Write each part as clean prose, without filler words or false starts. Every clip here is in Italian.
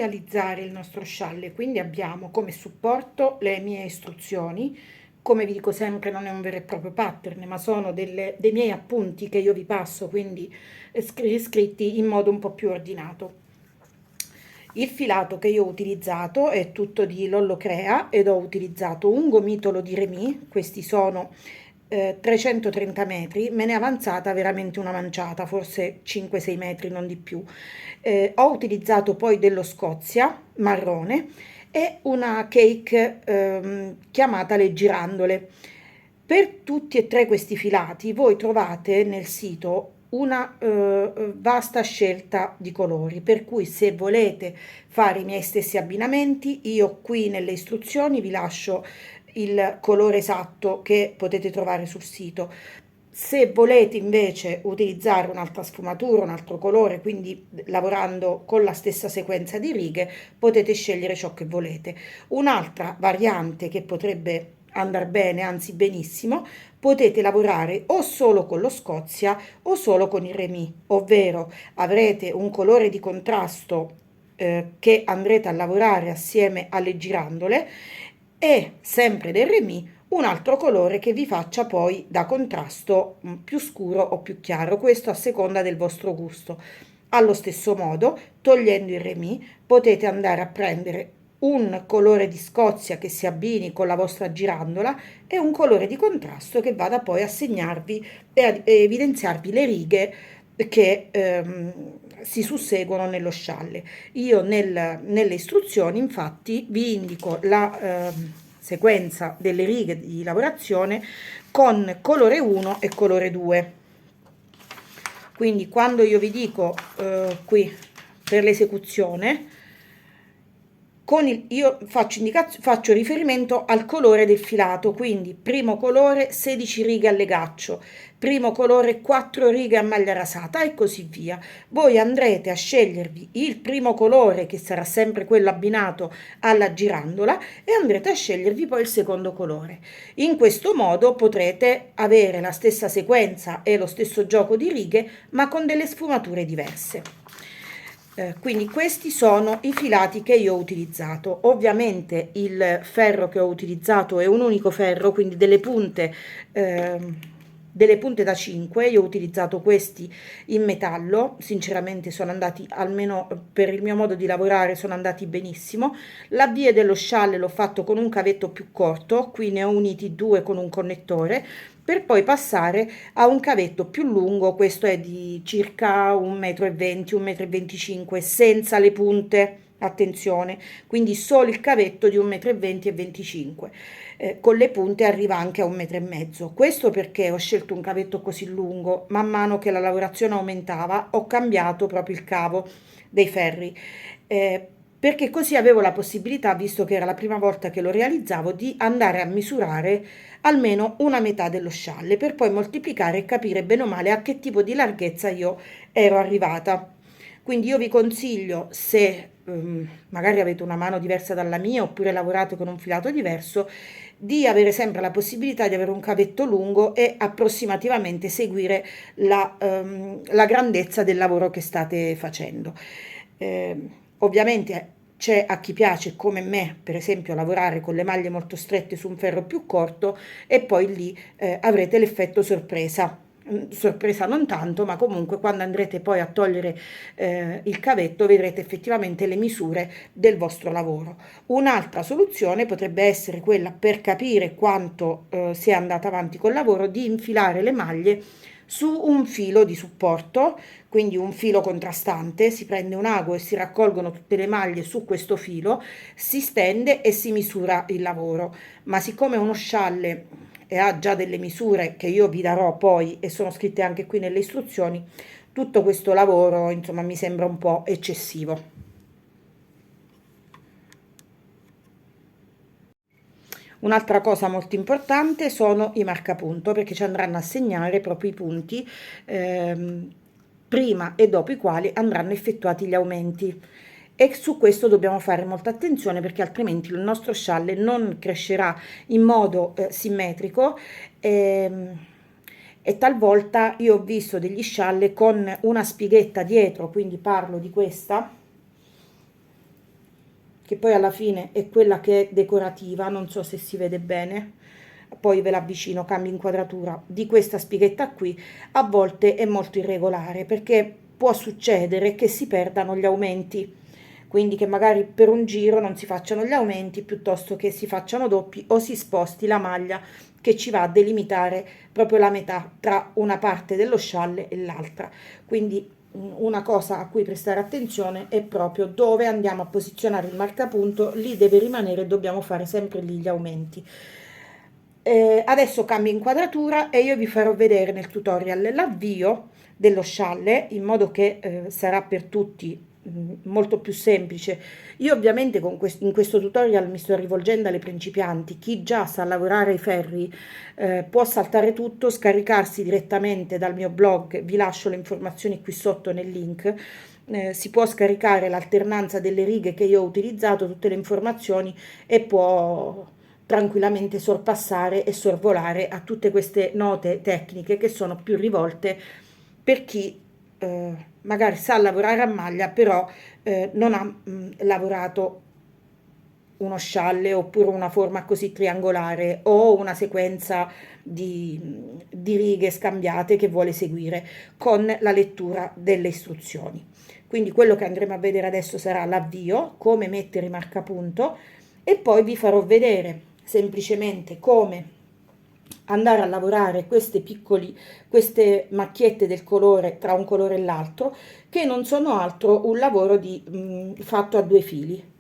realizzare il nostro scialle. Quindi abbiamo come supporto le mie istruzioni. Come vi dico sempre, non è un vero e proprio pattern, ma sono dei miei appunti che io vi passo, quindi scritti in modo un po' più ordinato. Il filato che io ho utilizzato è tutto di Lollo Crea ed ho utilizzato un gomitolo di Remy. Questi sono 330 metri, me ne è avanzata veramente una manciata, forse 5-6 metri, non di più. Ho utilizzato poi dello Scozia marrone e una cake chiamata le girandole. Per tutti e tre questi filati voi trovate nel sito una vasta scelta di colori, per cui se volete fare i miei stessi abbinamenti, io qui nelle istruzioni vi lascio il colore esatto che potete trovare sul sito. Se volete invece utilizzare un'altra sfumatura, un altro colore, quindi lavorando con la stessa sequenza di righe, potete scegliere ciò che volete. Un'altra variante che potrebbe andare bene, anzi benissimo, potete lavorare o solo con lo Scozia o solo con il Remy, ovvero avrete un colore di contrasto che andrete a lavorare assieme alle girandole e sempre del Remy un altro colore che vi faccia poi da contrasto più scuro o più chiaro, questo a seconda del vostro gusto. Allo stesso modo, togliendo il Remy, potete andare a prendere un colore di Scozia che si abbini con la vostra girandola e un colore di contrasto che vada poi a segnarvi e a evidenziarvi le righe che si susseguono nello scialle. Io nelle istruzioni infatti vi indico la sequenza delle righe di lavorazione con colore 1 e colore 2. Quindi quando io vi dico qui per l'esecuzione, io faccio riferimento al colore del filato, quindi primo colore 16 righe a legaccio, primo colore 4 righe a maglia rasata e così via. Voi andrete a scegliervi il primo colore, che sarà sempre quello abbinato alla girandola, e andrete a scegliervi poi il secondo colore. In questo modo potrete avere la stessa sequenza e lo stesso gioco di righe, ma con delle sfumature diverse. Quindi questi sono i filati che io ho utilizzato. Ovviamente il ferro che ho utilizzato è un unico ferro, quindi delle punte da 5. Io ho utilizzato questi in metallo, sinceramente sono andati, almeno per il mio modo di lavorare, sono andati benissimo. L'avvio dello scialle l'ho fatto con un cavetto più corto, qui ne ho uniti 2 con un connettore, per poi passare a un cavetto più lungo, questo è di circa 1,20 m, 1,25 m, senza le punte, attenzione, quindi solo il cavetto di 1,20 m e 25 con le punte arriva anche a 1,5 m. Questo perché ho scelto un cavetto così lungo, man mano che la lavorazione aumentava ho cambiato proprio il cavo dei ferri. Perché così avevo la possibilità, visto che era la prima volta che lo realizzavo, di andare a misurare almeno una metà dello scialle per poi moltiplicare e capire bene o male a che tipo di larghezza io ero arrivata. Quindi io vi consiglio, se magari avete una mano diversa dalla mia oppure lavorate con un filato diverso, di avere sempre la possibilità di avere un cavetto lungo e approssimativamente seguire la grandezza del lavoro che state facendo. Ovviamente c'è a chi piace come me, per esempio, lavorare con le maglie molto strette su un ferro più corto e poi lì avrete l'effetto sorpresa. Sorpresa non tanto, ma comunque quando andrete poi a togliere il cavetto vedrete effettivamente le misure del vostro lavoro. Un'altra soluzione potrebbe essere quella, per capire quanto si è andata avanti col lavoro, di infilare le maglie su un filo di supporto, quindi un filo contrastante. Si prende un ago e si raccolgono tutte le maglie su questo filo, si stende e si misura il lavoro. Ma siccome uno scialle ha già delle misure che io vi darò poi e sono scritte anche qui nelle istruzioni, tutto questo lavoro insomma mi sembra un po' eccessivo. Un'altra cosa molto importante sono i marcapunto, perché ci andranno a segnare proprio i punti prima e dopo i quali andranno effettuati gli aumenti. E su questo dobbiamo fare molta attenzione, perché altrimenti il nostro scialle non crescerà in modo simmetrico. ehm, e talvolta io ho visto degli scialle con una spighetta dietro, quindi parlo di questa, che poi alla fine è quella che è decorativa, non so se si vede bene, poi ve l'avvicino, cambio inquadratura, di questa spighetta qui, a volte è molto irregolare perché può succedere che si perdano gli aumenti, quindi che magari per un giro non si facciano gli aumenti piuttosto che si facciano doppi o si sposti la maglia che ci va a delimitare proprio la metà tra una parte dello scialle e l'altra. Quindi una cosa a cui prestare attenzione è proprio dove andiamo a posizionare il marcapunto, lì deve rimanere, dobbiamo fare sempre lì gli aumenti. Adesso cambio inquadratura e io vi farò vedere nel tutorial l'avvio dello scialle in modo che sarà per tutti molto più semplice. Io ovviamente in questo tutorial mi sto rivolgendo alle principianti, chi già sa lavorare ai ferri può saltare tutto, scaricarsi direttamente dal mio blog, vi lascio le informazioni qui sotto nel link. Si può scaricare l'alternanza delle righe che io ho utilizzato, tutte le informazioni, e può tranquillamente sorpassare e sorvolare a tutte queste note tecniche che sono più rivolte per chi magari sa lavorare a maglia però non ha lavorato uno scialle oppure una forma così triangolare o una sequenza di righe scambiate che vuole seguire con la lettura delle istruzioni. Quindi quello che andremo a vedere adesso sarà l'avvio, come mettere i marcapunto, e poi vi farò vedere semplicemente come andare a lavorare queste macchiette del colore tra un colore e l'altro, che non sono altro un lavoro fatto a due fili.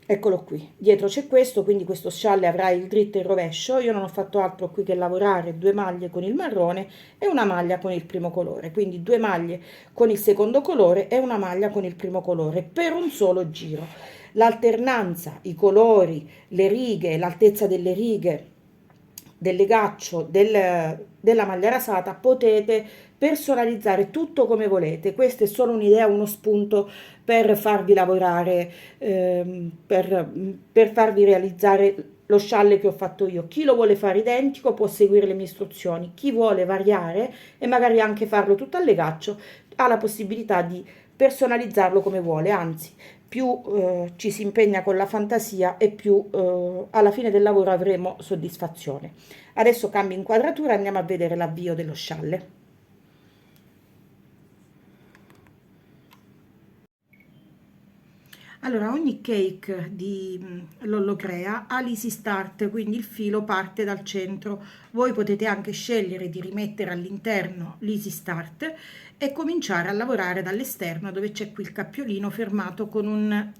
Eccolo qui, dietro c'è questo, quindi questo scialle avrà il dritto e il rovescio. Io non ho fatto altro qui che lavorare due maglie con il marrone e una maglia con il primo colore, quindi due maglie con il secondo colore e una maglia con il primo colore per un solo giro. L'alternanza, i colori, le righe, l'altezza delle righe, del legaccio, della maglia rasata, potete personalizzare tutto come volete. Questa è solo un'idea, uno spunto per farvi lavorare, per farvi realizzare lo scialle che ho fatto io. Chi lo vuole fare identico può seguire le mie istruzioni, chi vuole variare e magari anche farlo tutto al legaccio ha la possibilità di personalizzarlo come vuole, anzi più ci si impegna con la fantasia e più alla fine del lavoro avremo soddisfazione. Adesso cambio inquadratura e andiamo a vedere l'avvio dello scialle. Allora, ogni cake di Lollocrea ha l'easy start, quindi il filo parte dal centro. Voi potete anche scegliere di rimettere all'interno l'easy start e cominciare a lavorare dall'esterno dove c'è qui il cappiolino fermato con un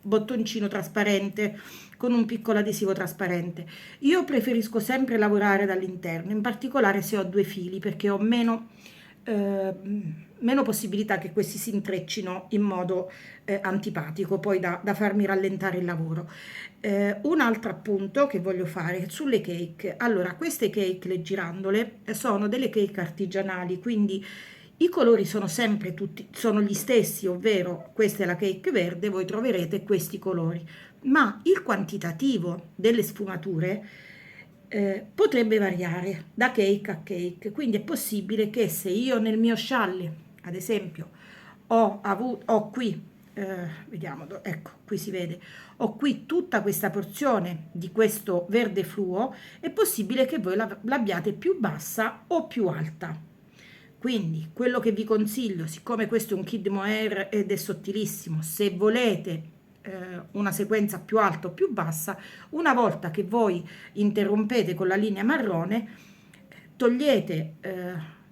bottoncino trasparente, con un piccolo adesivo trasparente. Io preferisco sempre lavorare dall'interno, in particolare se ho due fili, perché ho meno possibilità che questi si intreccino in modo antipatico, poi da farmi rallentare il lavoro. Un altro appunto che voglio fare sulle cake. Allora, queste cake, le girandole, sono delle cake artigianali, quindi i colori sono sempre tutti, sono gli stessi, ovvero questa è la cake verde, voi troverete questi colori, ma il quantitativo delle sfumature potrebbe variare da cake a cake, quindi è possibile che se io nel mio scialle, ad esempio, ho qui, vediamo, ecco, qui si vede, ho qui tutta questa porzione di questo verde fluo, è possibile che voi l'abbiate più bassa o più alta. Quindi quello che vi consiglio, siccome questo è un kid mohair ed è sottilissimo, se volete una sequenza più alta o più bassa, una volta che voi interrompete con la linea marrone, togliete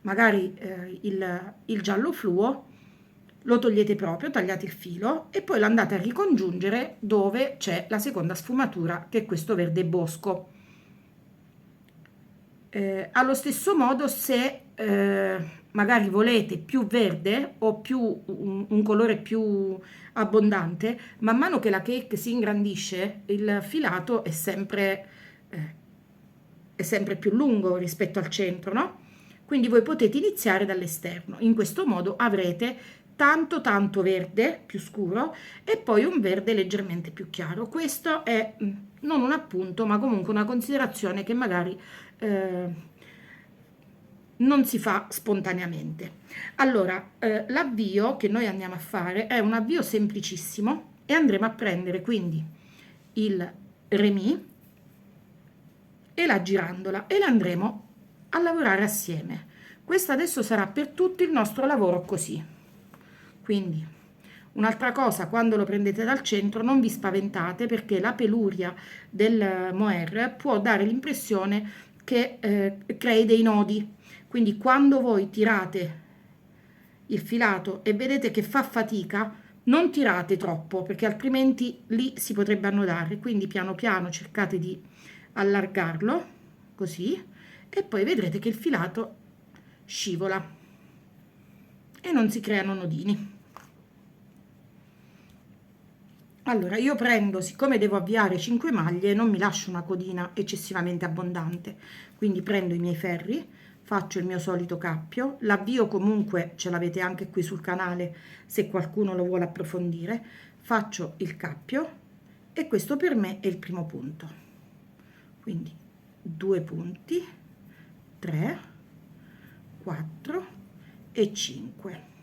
magari il giallo fluo, lo togliete proprio, tagliate il filo e poi lo andate a ricongiungere dove c'è la seconda sfumatura, che è questo verde bosco. Allo stesso modo, se magari volete più verde o più un colore più abbondante, man mano che la cake si ingrandisce, il filato è sempre più lungo rispetto al centro, no? Quindi voi potete iniziare dall'esterno. In questo modo avrete tanto verde più scuro e poi un verde leggermente più chiaro. Questo è non un appunto, ma comunque una considerazione che magari non si fa spontaneamente. Allora, l'avvio che noi andiamo a fare è un avvio semplicissimo e andremo a prendere quindi il re mi e la girandola e la andremo a lavorare assieme. Questo adesso sarà per tutto il nostro lavoro così. Quindi un'altra cosa, quando lo prendete dal centro non vi spaventate perché la peluria del mohair può dare l'impressione che crei dei nodi. Quindi quando voi tirate il filato e vedete che fa fatica, non tirate troppo perché altrimenti lì si potrebbe annodare. Quindi piano piano cercate di allargarlo così e poi vedrete che il filato scivola e non si creano nodini. Allora io prendo, siccome devo avviare 5 maglie, non mi lascio una codina eccessivamente abbondante, quindi prendo i miei ferri, faccio il mio solito cappio, l'avvio comunque ce l'avete anche qui sul canale se qualcuno lo vuole approfondire, faccio il cappio e questo per me è il primo punto. Quindi 2 punti, 3, 4 e 5.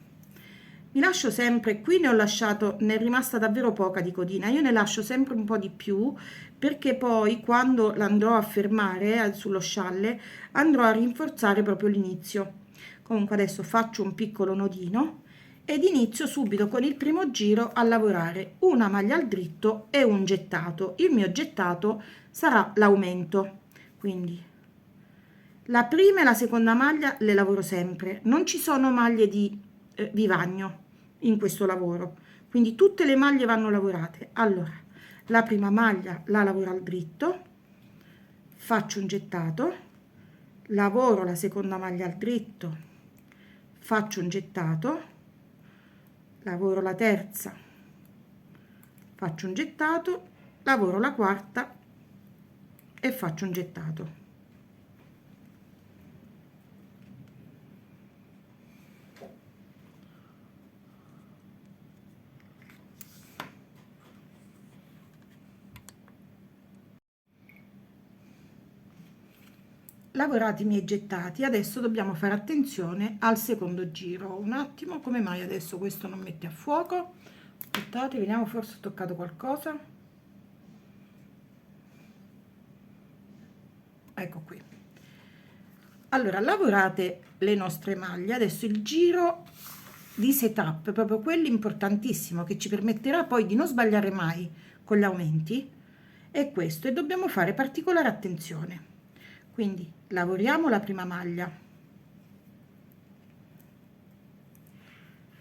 Mi lascio sempre, qui ne ho lasciato, ne è rimasta davvero poca di codina, io ne lascio sempre un po' di più perché poi quando l'andrò a fermare sullo scialle andrò a rinforzare proprio l'inizio. Comunque adesso faccio un piccolo nodino ed inizio subito con il primo giro a lavorare una maglia al dritto e un gettato. Il mio gettato sarà l'aumento, quindi la prima e la seconda maglia le lavoro sempre, non ci sono maglie di vivagno in questo lavoro, quindi tutte le maglie vanno lavorate. Allora, la prima maglia la lavoro al dritto, faccio un gettato, lavoro la seconda maglia al dritto, faccio un gettato, lavoro la terza, faccio un gettato, lavoro la quarta e faccio un gettato. Lavorati i miei gettati, adesso dobbiamo fare attenzione al secondo giro. Un attimo, come mai adesso questo non mette a fuoco? Aspettate, vediamo, forse ho toccato qualcosa. Ecco qui. Allora, lavorate le nostre maglie, adesso il giro di setup, proprio quello importantissimo che ci permetterà poi di non sbagliare mai con gli aumenti, è questo e dobbiamo fare particolare attenzione. Quindi lavoriamo la prima maglia,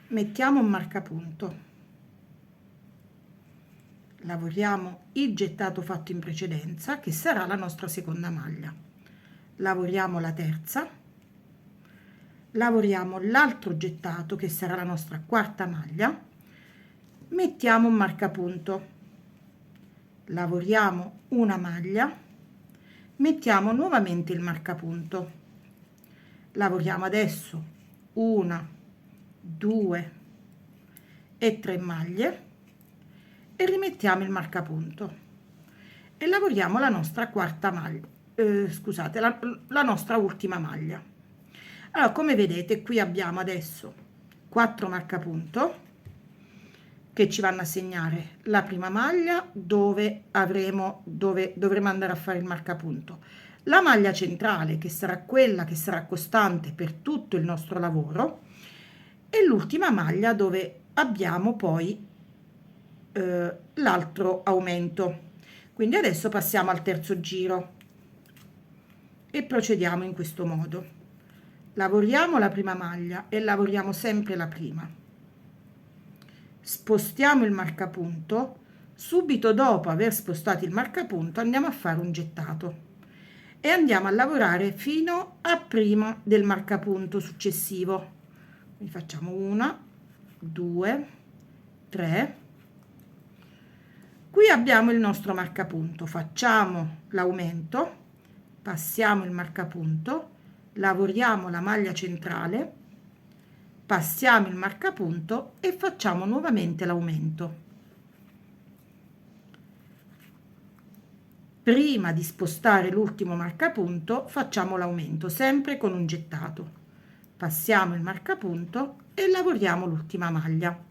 mettiamo un marcapunto, lavoriamo il gettato fatto in precedenza che sarà la nostra seconda maglia, lavoriamo la terza, lavoriamo l'altro gettato che sarà la nostra quarta maglia, mettiamo un marcapunto, lavoriamo una maglia, mettiamo nuovamente il marcapunto, lavoriamo adesso una, 2 e 3 maglie e rimettiamo il marcapunto e lavoriamo la nostra quarta maglia, scusate, la nostra ultima maglia. Allora, come vedete qui abbiamo adesso 4 marcapunto che ci vanno a segnare la prima maglia dove dovremo andare a fare il marcapunto, la maglia centrale che sarà quella che sarà costante per tutto il nostro lavoro e l'ultima maglia dove abbiamo poi l'altro aumento. Quindi adesso passiamo al terzo giro e procediamo in questo modo. Lavoriamo la prima maglia e lavoriamo sempre la prima, spostiamo il marcapunto, subito dopo aver spostato il marcapunto andiamo a fare un gettato e andiamo a lavorare fino a prima del marcapunto successivo. Quindi facciamo 1, 2, 3. Qui abbiamo il nostro marcapunto, facciamo l'aumento, passiamo il marcapunto, lavoriamo la maglia centrale, passiamo il marcapunto e facciamo nuovamente l'aumento. prima di spostare l'ultimo marcapunto facciamo l'aumento, sempre con un gettato. Passiamo il marcapunto e lavoriamo l'ultima maglia.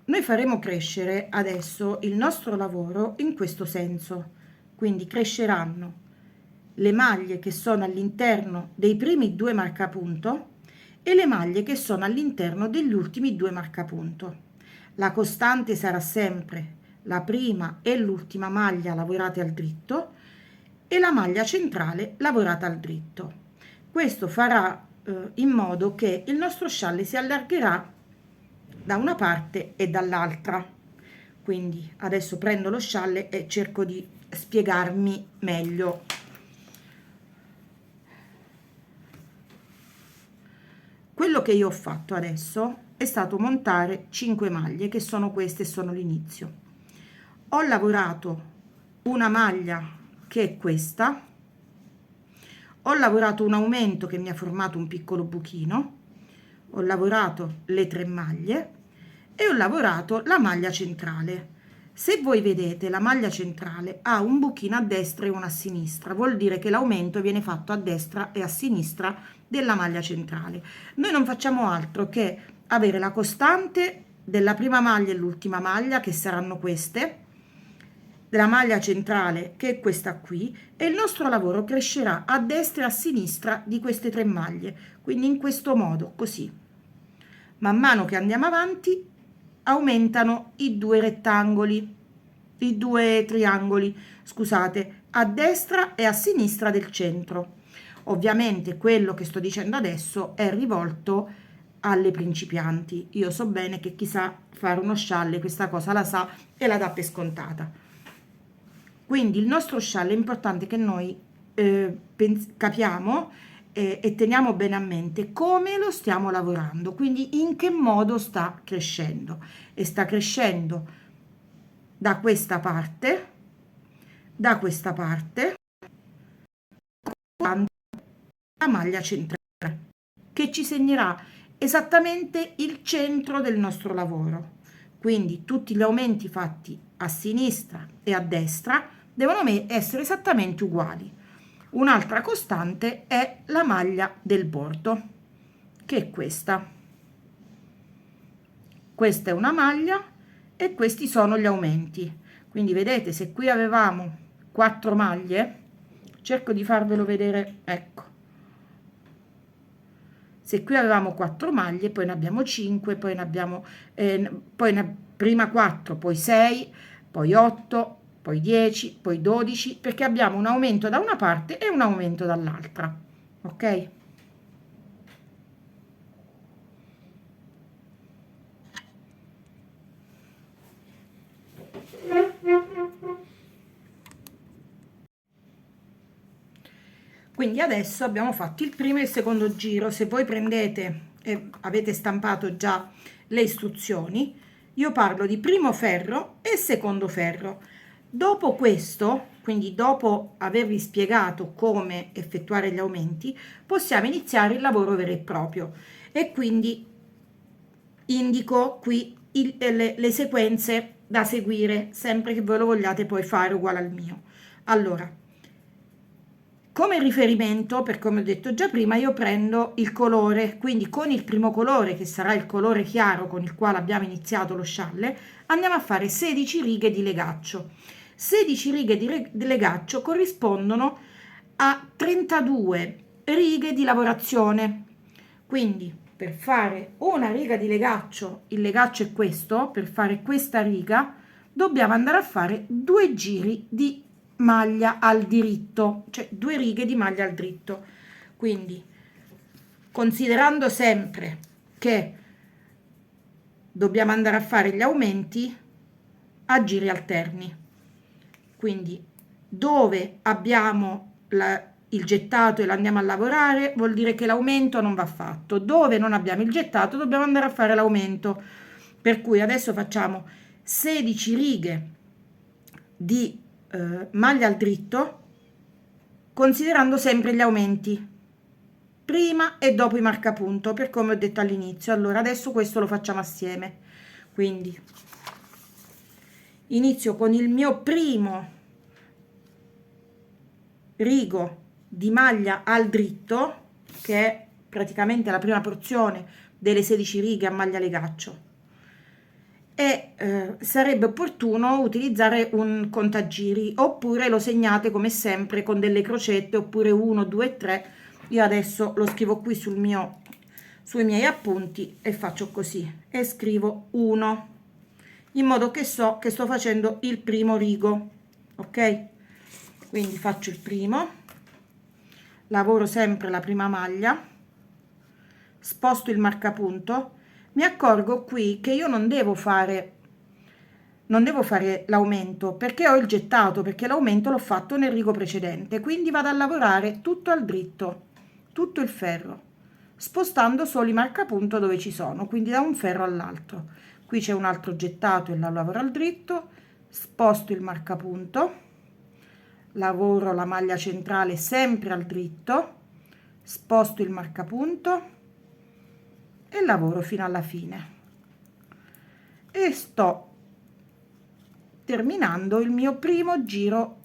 Noi faremo crescere adesso il nostro lavoro in questo senso, quindi cresceranno le maglie che sono all'interno dei primi 2 marcapunto e le maglie che sono all'interno degli ultimi 2 marcapunto. La costante sarà sempre la prima e l'ultima maglia lavorate al dritto e la maglia centrale lavorata al dritto. Questo farà in modo che il nostro scialle si allargherà da una parte e dall'altra. Quindi adesso prendo lo scialle e cerco di spiegarmi meglio. Quello che io ho fatto adesso è stato montare 5 maglie, che sono queste, sono l'inizio. Ho lavorato una maglia che è questa, ho lavorato un aumento che mi ha formato un piccolo buchino, ho lavorato le 3 maglie e ho lavorato la maglia centrale. Se voi vedete, la maglia centrale ha un buchino a destra e uno a sinistra, vuol dire che l'aumento viene fatto a destra e a sinistra della maglia centrale. Noi non facciamo altro che avere la costante della prima maglia e l'ultima maglia, che saranno queste, della maglia centrale, che è questa qui, e il nostro lavoro crescerà a destra e a sinistra di queste 3 maglie, quindi in questo modo, così. Man mano che andiamo avanti aumentano i 2 rettangoli, i 2 triangoli, scusate, a destra e a sinistra del centro. Ovviamente quello che sto dicendo adesso è rivolto alle principianti. Io so bene che chi sa fare uno scialle questa cosa la sa e la dà per scontata. Quindi il nostro scialle è importante che noi capiamo e teniamo bene a mente come lo stiamo lavorando, quindi in che modo sta crescendo. E sta crescendo da questa parte, la maglia centrale, che ci segnerà esattamente il centro del nostro lavoro. Quindi tutti gli aumenti fatti a sinistra e a destra devono essere esattamente uguali. Un'altra costante è la maglia del bordo, che è questa. Questa è una maglia e questi sono gli aumenti. Quindi vedete, se qui avevamo 4 maglie, cerco di farvelo vedere, ecco. Se qui avevamo 4 maglie, poi ne abbiamo 5, poi ne abbiamo prima 4, poi 6, poi 8, poi 10, poi 12, perché abbiamo un aumento da una parte e un aumento dall'altra, ok? Quindi adesso abbiamo fatto il primo e il secondo giro. Se voi prendete e avete stampato già le istruzioni, io parlo di primo ferro e secondo ferro. Dopo questo, quindi dopo avervi spiegato come effettuare gli aumenti, possiamo iniziare il lavoro vero e proprio. E quindi indico qui le sequenze da seguire, sempre che voi lo vogliate poi fare uguale al mio. Allora, come riferimento, per come ho detto già prima, io prendo il colore, quindi con il primo colore, che sarà il colore chiaro con il quale abbiamo iniziato lo scialle, andiamo a fare 16 righe di legaccio. 16 righe di legaccio corrispondono a 32 righe di lavorazione. Quindi per fare una riga di legaccio, il legaccio è questo, per fare questa riga dobbiamo andare a fare 2 giri di maglia al diritto, cioè 2 righe di maglia al dritto. Quindi considerando sempre che dobbiamo andare a fare gli aumenti a giri alterni, quindi dove abbiamo il gettato e lo andiamo a lavorare vuol dire che l'aumento non va fatto, dove non abbiamo il gettato dobbiamo andare a fare l'aumento, per cui adesso facciamo 16 righe di maglia al dritto, considerando sempre gli aumenti prima e dopo i marcapunto, per come ho detto all'inizio. Allora adesso questo lo facciamo assieme, quindi inizio con il mio primo rigo di maglia al dritto, che è praticamente la prima porzione delle 16 righe a maglia legaccio, e sarebbe opportuno utilizzare un contagiri, oppure lo segnate come sempre con delle crocette, oppure 1 2 3. Io adesso lo scrivo qui sui miei appunti e faccio così e scrivo 1, in modo che so che sto facendo il primo rigo. Ok, quindi faccio il primo, lavoro sempre la prima maglia, sposto il marcapunto. Mi accorgo qui che io non devo fare l'aumento, perché ho il gettato, perché l'aumento l'ho fatto nel rigo precedente, quindi vado a lavorare tutto al dritto, tutto il ferro, spostando solo i marcapunto dove ci sono, quindi da un ferro all'altro. Qui c'è un altro gettato e la lavoro al dritto, sposto il marcapunto, lavoro la maglia centrale sempre al dritto, sposto il marcapunto e lavoro fino alla fine, e sto terminando il mio primo giro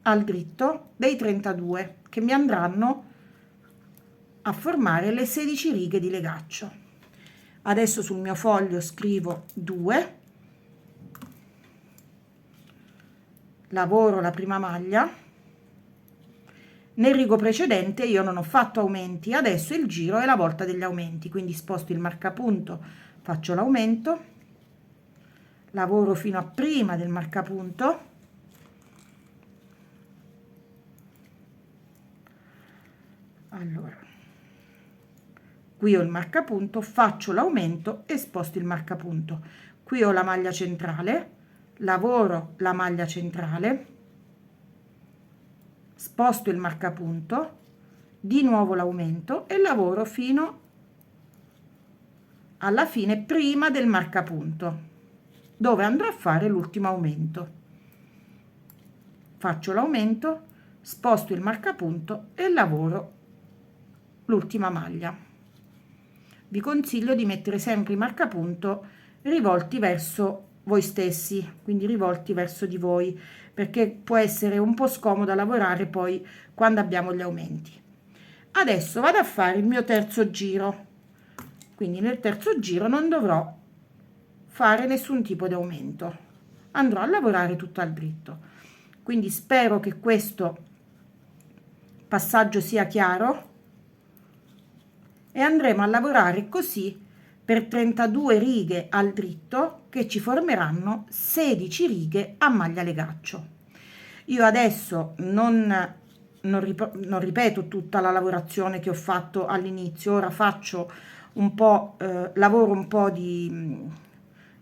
al dritto dei 32 che mi andranno a formare le 16 righe di legaccio. Adesso sul mio foglio scrivo 2, lavoro la prima maglia. Nel rigo precedente io non ho fatto aumenti, adesso il giro è la volta degli aumenti, quindi sposto il marcapunto, faccio l'aumento, lavoro fino a prima del marcapunto, allora qui ho il marcapunto, faccio l'aumento e sposto il marcapunto. Qui ho la maglia centrale, lavoro la maglia centrale, sposto il marcapunto, di nuovo l'aumento e lavoro fino alla fine prima del marcapunto, dove andrò a fare l'ultimo aumento. Faccio l'aumento, sposto il marcapunto e lavoro l'ultima maglia. Vi consiglio di mettere sempre i marcapunto rivolti verso voi stessi, quindi rivolti verso di voi, perché può essere un po' scomodo lavorare poi quando abbiamo gli aumenti. Adesso vado a fare il mio terzo giro, quindi nel terzo giro non dovrò fare nessun tipo di aumento, andrò a lavorare tutto al dritto. Quindi spero che questo passaggio sia chiaro, e andremo a lavorare così per 32 righe al dritto, che ci formeranno 16 righe a maglia legaccio. Io adesso non ripeto tutta la lavorazione che ho fatto all'inizio, ora faccio un po', lavoro un po' di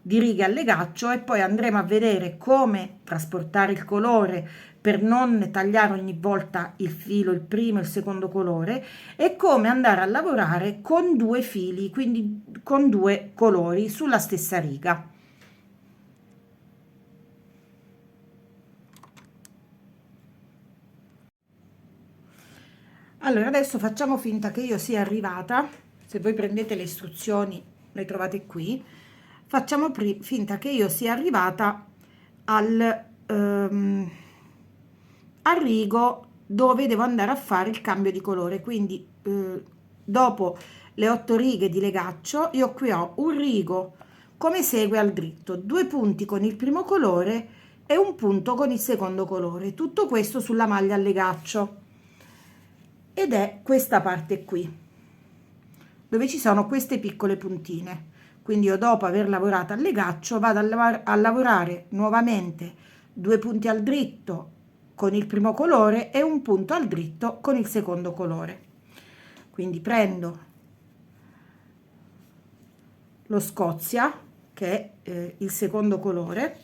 righe al legaccio, e poi andremo a vedere come trasportare il colore per non tagliare ogni volta il filo, il primo e il secondo colore, e come andare a lavorare con due fili, quindi con due colori sulla stessa riga. Allora adesso facciamo finta che io sia arrivata, se voi prendete le istruzioni le trovate qui, facciamo finta che io sia arrivata al rigo dove devo andare a fare il cambio di colore, quindi dopo le 8 righe di legaccio io qui ho un rigo come segue al dritto, 2 punti con il primo colore e un punto con il secondo colore, tutto questo sulla maglia al legaccio, ed è questa parte qui dove ci sono queste piccole puntine. Quindi io, dopo aver lavorato al legaccio, vado a lavorare nuovamente 2 punti al dritto con il primo colore e un punto al dritto con il secondo colore. Quindi prendo lo Scozia, che è il secondo colore,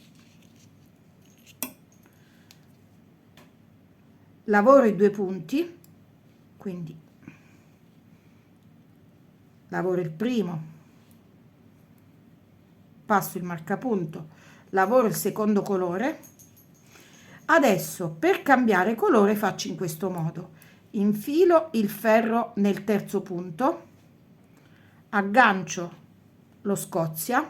lavoro i 2 punti, quindi lavoro il primo, passo il marcapunto, lavoro il secondo colore. Adesso per cambiare colore faccio in questo modo: infilo il ferro nel terzo punto, aggancio lo Scozia,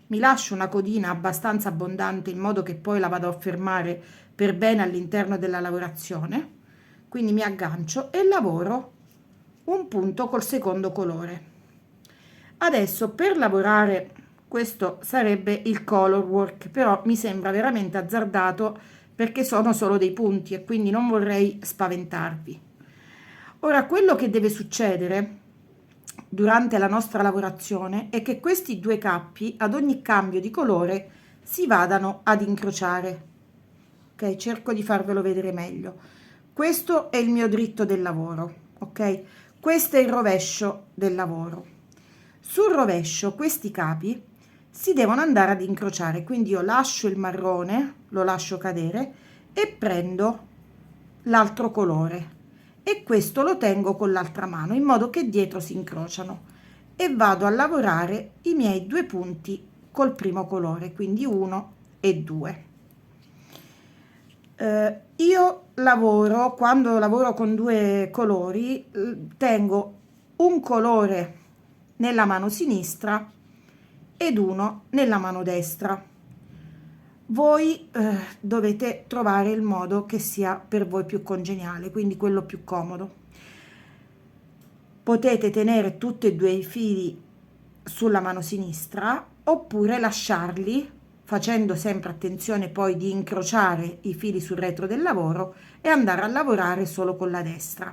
mi lascio una codina abbastanza abbondante in modo che poi la vado a fermare per bene all'interno della lavorazione, quindi mi aggancio e lavoro un punto col secondo colore. Adesso per lavorare, questo sarebbe il color work, però mi sembra veramente azzardato perché sono solo dei punti e quindi non vorrei spaventarvi. Ora, quello che deve succedere durante la nostra lavorazione è che questi due cappi ad ogni cambio di colore si vadano ad incrociare. Ok, cerco di farvelo vedere meglio. Questo è il mio dritto del lavoro, ok? Questo è il rovescio del lavoro. Sul rovescio questi capi si devono andare ad incrociare, quindi io lascio il marrone, lo lascio cadere e prendo l'altro colore e questo lo tengo con l'altra mano in modo che dietro si incrociano e vado a lavorare i miei due punti col primo colore, quindi 1 e 2. Io lavoro, quando lavoro con due colori, tengo un colore nella mano sinistra ed uno nella mano destra. Voi dovete trovare il modo che sia per voi più congeniale, quindi quello più comodo. Potete tenere tutti e due i fili sulla mano sinistra oppure lasciarli, facendo sempre attenzione poi di incrociare i fili sul retro del lavoro e andare a lavorare solo con la destra.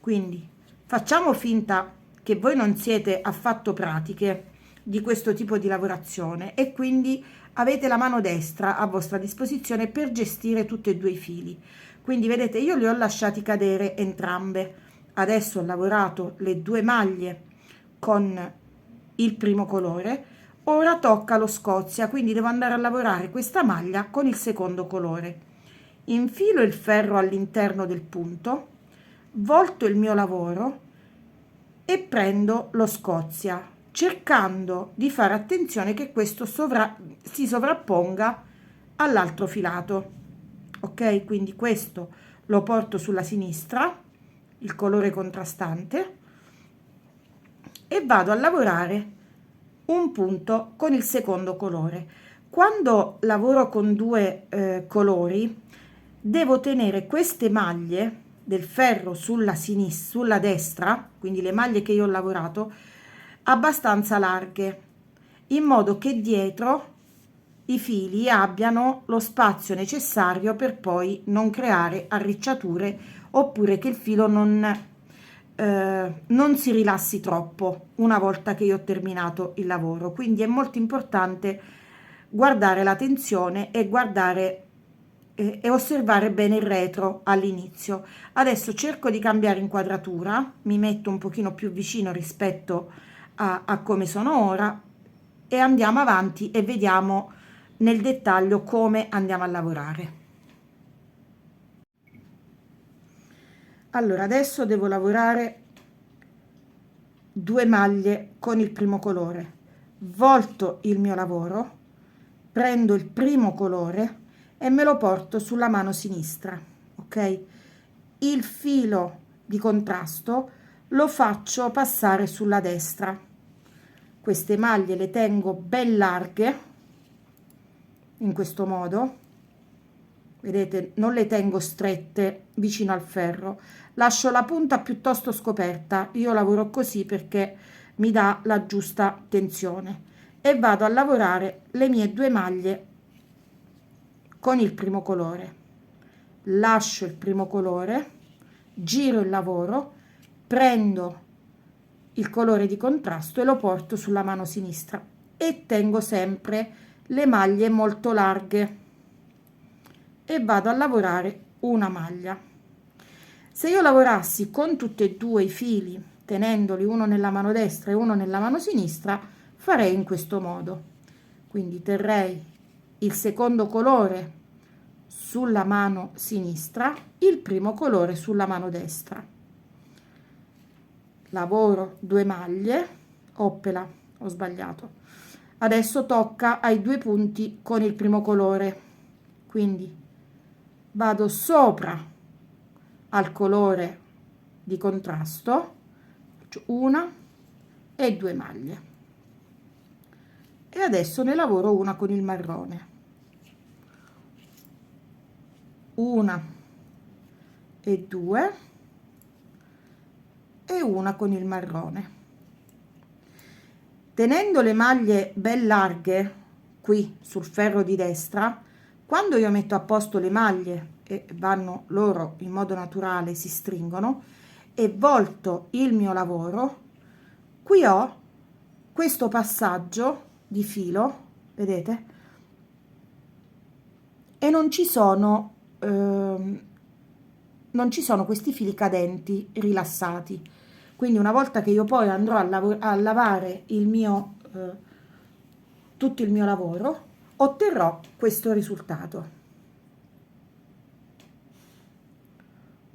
Quindi facciamo finta che voi non siete affatto pratiche di questo tipo di lavorazione e quindi avete la mano destra a vostra disposizione per gestire tutti e due i fili. Quindi vedete, io li ho lasciati cadere entrambe. Adesso ho lavorato le due maglie con il primo colore, ora tocca lo Scozia, quindi devo andare a lavorare questa maglia con il secondo colore. Infilo il ferro all'interno del punto, volto il mio lavoro e prendo lo Scozia, cercando di fare attenzione che questo si sovrapponga all'altro filato. Ok, quindi questo lo porto sulla sinistra, il colore contrastante, e vado a lavorare un punto con il secondo colore. Quando lavoro con due colori, devo tenere queste maglie del ferro sulla destra, quindi le maglie che io ho lavorato, abbastanza larghe, in modo che dietro i fili abbiano lo spazio necessario per poi non creare arricciature oppure che il filo non si rilassi troppo una volta che io ho terminato il lavoro. Quindi è molto importante guardare la tensione e guardare e osservare bene il retro all'inizio. Adesso cerco di cambiare inquadratura, mi metto un pochino più vicino rispetto a come sono ora e andiamo avanti e vediamo nel dettaglio come andiamo a lavorare. Allora, adesso devo lavorare due maglie con il primo colore. Volto il mio lavoro, prendo il primo colore e me lo porto sulla mano sinistra, ok? Il filo di contrasto lo faccio passare sulla destra. Queste maglie le tengo ben larghe, in questo modo, vedete, non le tengo strette vicino al ferro, lascio la punta piuttosto scoperta. Io lavoro così perché mi dà la giusta tensione e vado a lavorare le mie due maglie con il primo colore. Lascio il primo colore, giro il lavoro, prendo il colore di contrasto e lo porto sulla mano sinistra e tengo sempre le maglie molto larghe e vado a lavorare una maglia. Se io lavorassi con tutti e due i fili, tenendoli uno nella mano destra e uno nella mano sinistra, farei in questo modo. Quindi terrei il secondo colore sulla mano sinistra, il primo colore sulla mano destra. Lavoro due maglie, oppela, ho sbagliato. Adesso tocca ai due punti con il primo colore, quindi vado sopra al colore di contrasto, faccio una e due maglie e adesso ne lavoro una con il marrone, una e due e una con il marrone, tenendo le maglie ben larghe qui sul ferro di destra. Quando io metto a posto le maglie e vanno loro in modo naturale, si stringono, e volto il mio lavoro, qui ho questo passaggio di filo, vedete, e non ci sono questi fili cadenti rilassati. Quindi una volta che io poi andrò a lavare tutto il mio lavoro, otterrò questo risultato.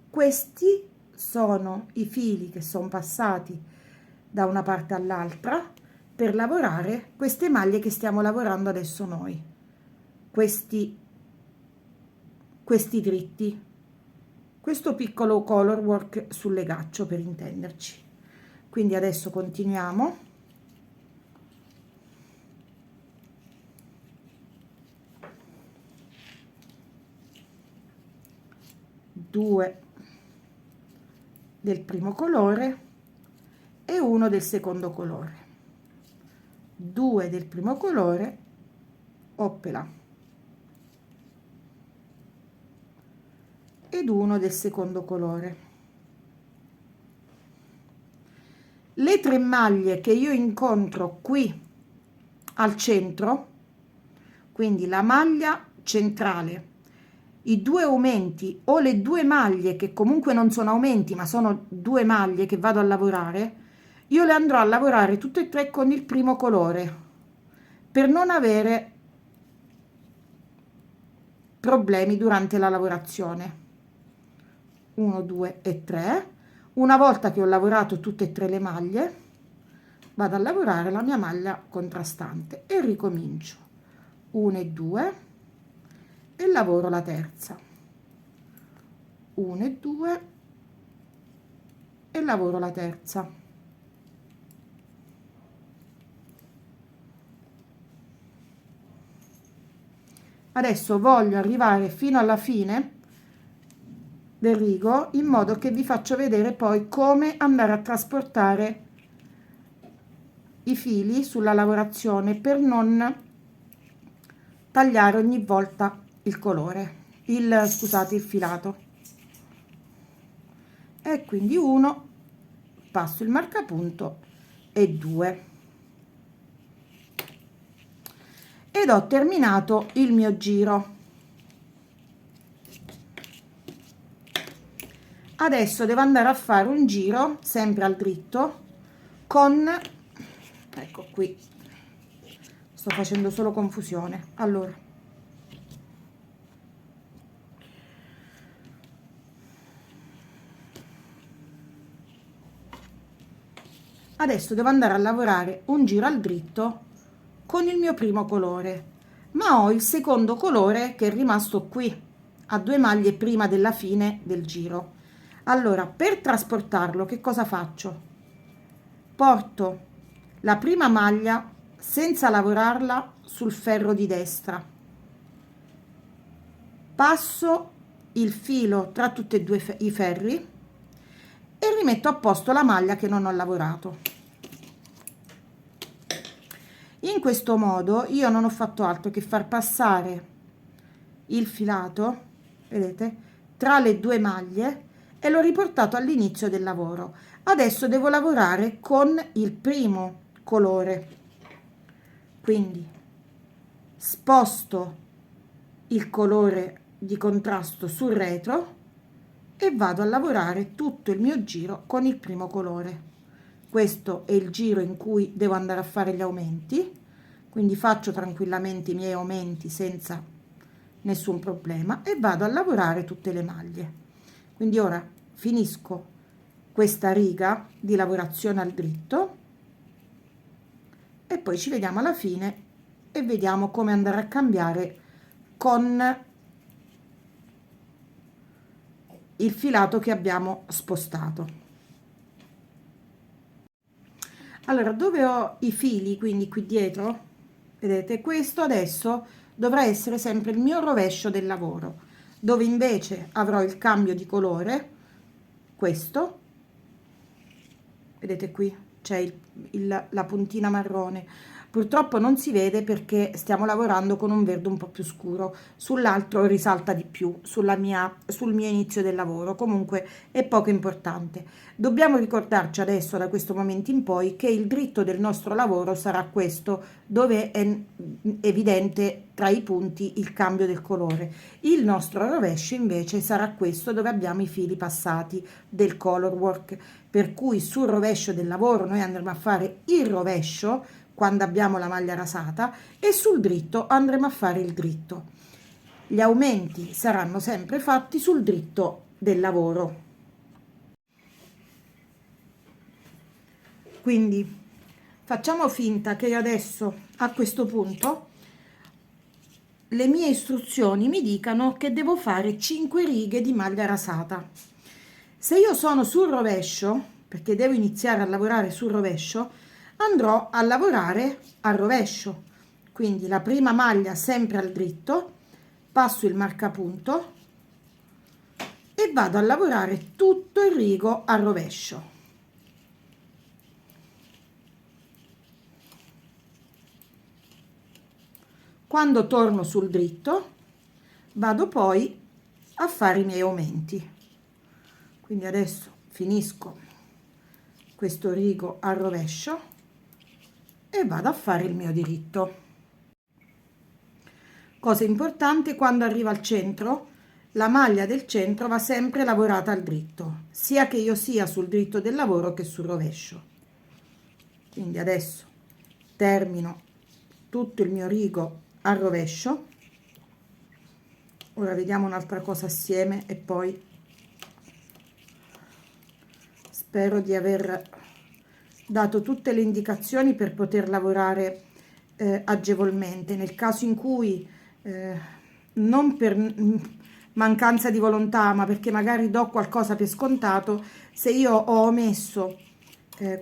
Questi sono i fili che sono passati da una parte all'altra per lavorare queste maglie che stiamo lavorando adesso noi, questi dritti, questo piccolo color work sul legaccio, per intenderci. Quindi adesso continuiamo. Due del primo colore e uno del secondo colore, 2 del primo colore, oppela, ed uno del secondo colore. Le 3 maglie che io incontro qui al centro, quindi la maglia centrale, i 2 aumenti o le 2 maglie che comunque non sono aumenti ma sono 2 maglie che vado a lavorare, io le andrò a lavorare tutte e 3 con il primo colore per non avere problemi durante la lavorazione. 1, 2 e 3. Una volta che ho lavorato tutte e 3 le maglie, vado a lavorare la mia maglia contrastante e ricomincio. 1 e 2 e lavoro la terza. 1 e 2 e lavoro la terza. Adesso voglio arrivare fino alla fine del rigo, in modo che vi faccio vedere poi come andare a trasportare i fili sulla lavorazione per non tagliare ogni volta il colore, scusate, il filato. E quindi 1, passo il marcapunto, e 2, ed ho terminato il mio giro. Adesso devo andare a fare un giro sempre al dritto con, ecco qui, sto facendo solo confusione. Allora, adesso devo andare a lavorare un giro al dritto con il mio primo colore, ma ho il secondo colore che è rimasto qui a 2 maglie prima della fine del giro. Allora, per trasportarlo, che cosa faccio? Porto la prima maglia senza lavorarla sul ferro di destra, passo il filo tra tutti e 2 i ferri e rimetto a posto la maglia che non ho lavorato. In questo modo io non ho fatto altro che far passare il filato, vedete, tra le 2 maglie e l'ho riportato all'inizio del lavoro. Adesso devo lavorare con il primo colore, quindi sposto il colore di contrasto sul retro e vado a lavorare tutto il mio giro con il primo colore. Questo è il giro in cui devo andare a fare gli aumenti, quindi faccio tranquillamente i miei aumenti senza nessun problema e vado a lavorare tutte le maglie. Quindi ora finisco questa riga di lavorazione al dritto e poi ci vediamo alla fine e vediamo come andare a cambiare con il filato che abbiamo spostato. Allora, dove ho i fili, quindi qui dietro, Vedete, questo adesso dovrà essere sempre il mio rovescio del lavoro, dove invece avrò il cambio di colore, questo, vedete qui c'è la puntina marrone. Purtroppo non si vede perché stiamo lavorando con un verde un po' più scuro, sull'altro risalta di più, sul mio inizio del lavoro. Comunque è poco importante. Dobbiamo ricordarci adesso, da questo momento in poi, che il dritto del nostro lavoro sarà questo, dove è evidente tra i punti il cambio del colore. Il nostro rovescio invece sarà questo, dove abbiamo i fili passati del color work, per cui sul rovescio del lavoro noi andremo a fare il rovescio quando abbiamo la maglia rasata, e sul dritto andremo a fare il dritto. Gli aumenti saranno sempre fatti sul dritto del lavoro. Quindi facciamo finta che io adesso, a questo punto, le mie istruzioni mi dicano che devo fare 5 righe di maglia rasata. Se io sono sul rovescio, perché devo iniziare a lavorare sul rovescio, andrò a lavorare al rovescio. Quindi la prima maglia sempre al dritto, passo il marcapunto e vado a lavorare tutto il rigo al rovescio. Quando torno sul dritto vado poi a fare i miei aumenti. Quindi adesso finisco questo rigo al rovescio e vado a fare il mio diritto. Cosa importante, quando arrivo al centro, la maglia del centro va sempre lavorata al dritto, sia che io sia sul dritto del lavoro che sul rovescio. Quindi adesso termino tutto il mio rigo al rovescio. Ora vediamo un'altra cosa assieme e poi spero di aver dato tutte le indicazioni per poter lavorare agevolmente. Nel caso in cui non per mancanza di volontà, ma perché magari do qualcosa per scontato, se io ho omesso